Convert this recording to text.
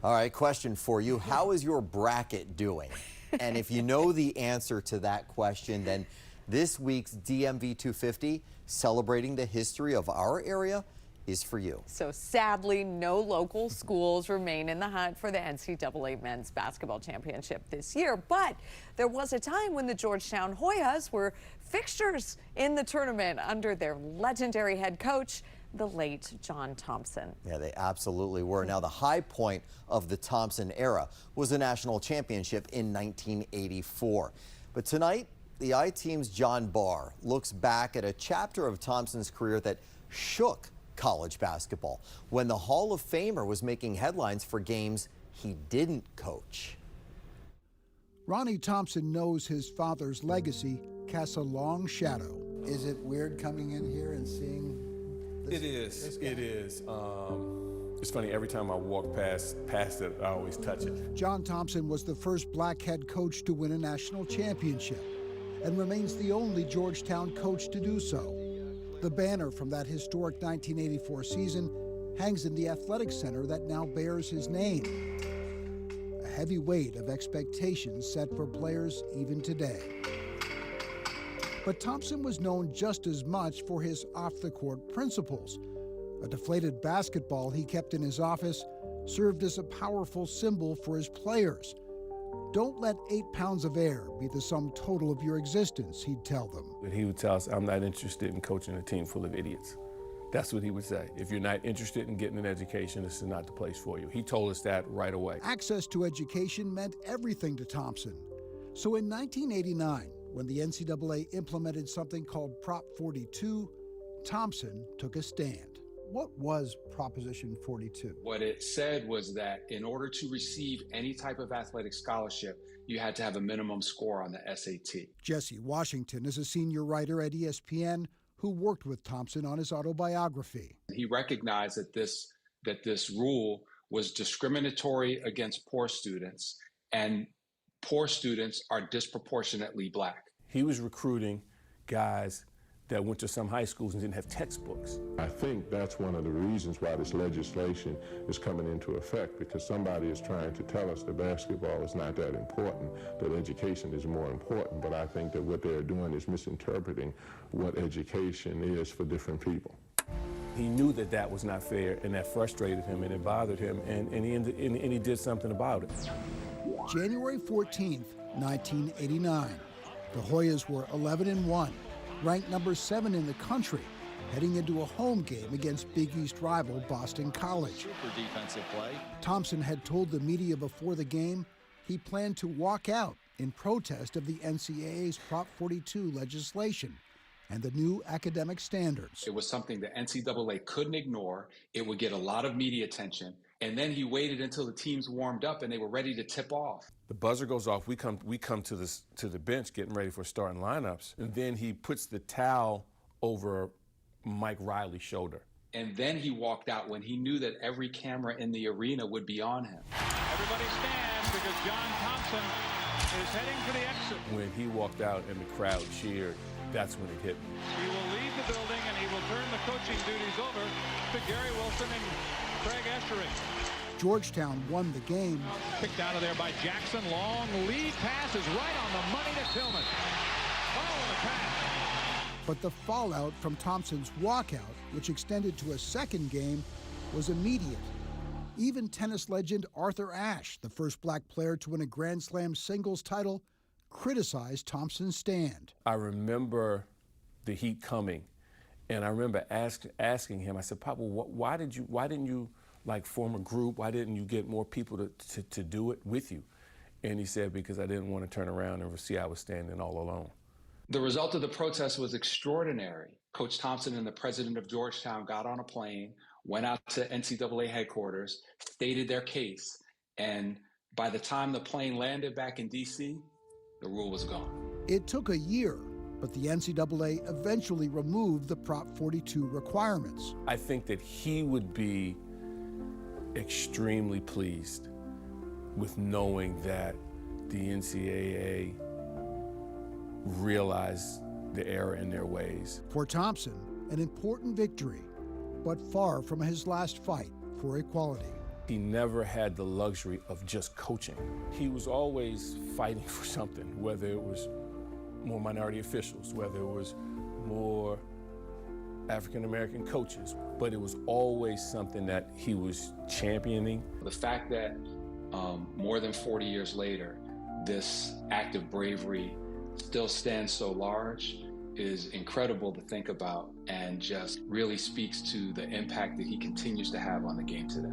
All right, question for you. How is your bracket doing? And if you know the answer to that question, then this week's DMV 250, celebrating the history of our area, is for you. So sadly, no local schools remain in the hunt for the NCAA Men's Basketball Championship this year. But there was a time when the Georgetown Hoyas were fixtures in the tournament under their legendary head coach, the late John Thompson. Yeah, they absolutely were. Now, the high point of the Thompson era was the national championship in 1984. But tonight, the I-Team's John Barr looks back at a chapter of Thompson's career that shook college basketball when the Hall of Famer was making headlines for games he didn't coach. Ronny Thompson knows his father's legacy casts a long shadow. Is it weird coming in here and seeing this? It is. It is. It's funny, every time I walk past it, I always touch it. John Thompson was the first black head coach to win a national championship and remains the only Georgetown coach to do so. The banner from that historic 1984 season hangs in the Athletics Center that now bears his name. A heavy weight of expectations set for players even today. But Thompson was known just as much for his off-the-court principles. A deflated basketball he kept in his office served as a powerful symbol for his players. Don't let 8 pounds of air be the sum total of your existence, he'd tell them. He would tell us, I'm not interested in coaching a team full of idiots. That's what he would say. If you're not interested in getting an education, this is not the place for you. He told us that right away. Access to education meant everything to Thompson. So in 1989, when the NCAA implemented something called Prop 42, Thompson took a stand. What was Proposition 42? What it said was that in order to receive any type of athletic scholarship, you had to have a minimum score on the SAT. Jesse Washington is a senior writer at ESPN who worked with Thompson on his autobiography. He recognized that this rule was discriminatory against poor students, and poor students are disproportionately black. He was recruiting guys that went to some high schools and didn't have textbooks. I think that's one of the reasons why this legislation is coming into effect, because somebody is trying to tell us that basketball is not that important, that education is more important. But I think that what they're doing is misinterpreting what education is for different people. He knew that that was not fair, and that frustrated him, and it bothered him, and he did something about it. January 14th, 1989. The Hoyas were 11-1. Ranked number 7 in the country, heading into a home game against Big East rival Boston College. Super defensive play. Thompson had told the media before the game he planned to walk out in protest of the NCAA's Prop 42 legislation and the new academic standards. It was something the NCAA couldn't ignore. It would get a lot of media attention. And then he waited until the teams warmed up and they were ready to tip off. The buzzer goes off. We come to the bench getting ready for starting lineups. And then he puts the towel over Mike Riley's shoulder. And then he walked out when he knew that every camera in the arena would be on him. Everybody stand because John Thompson is heading for the exit. When he walked out and the crowd cheered, that's when it hit me. He will leave the building and he will turn the coaching duties over to Gary Wilson and Craig Eschery. Georgetown won the game. Picked out of there by Jackson. Long lead pass is right on the money to Tillman. Oh, the pass. But the fallout from Thompson's walkout, which extended to a second game, was immediate. Even tennis legend Arthur Ashe, the first black player to win a Grand Slam singles title, criticized Thompson's stand. I remember the heat coming, and I remember asking him, I said, Papa, why didn't you like form a group? Why didn't you get more people to do it with you? And he said, because I didn't want to turn around and see I was standing all alone. The result of the protest was extraordinary. Coach Thompson and the president of Georgetown got on a plane, went out to NCAA headquarters, stated their case, and by the time the plane landed back in D.C., the rule was gone. It took a year, but the NCAA eventually removed the Prop 42 requirements. I think that he would be extremely pleased with knowing that the NCAA realized the error in their ways. For Thompson, an important victory, but far from his last fight for equality. He never had the luxury of just coaching. He was always fighting for something, whether it was more minority officials, whether it was more African-American coaches, but it was always something that he was championing. The fact that more than 40 years later, this act of bravery still stands so large is incredible to think about, and just really speaks to the impact that he continues to have on the game today.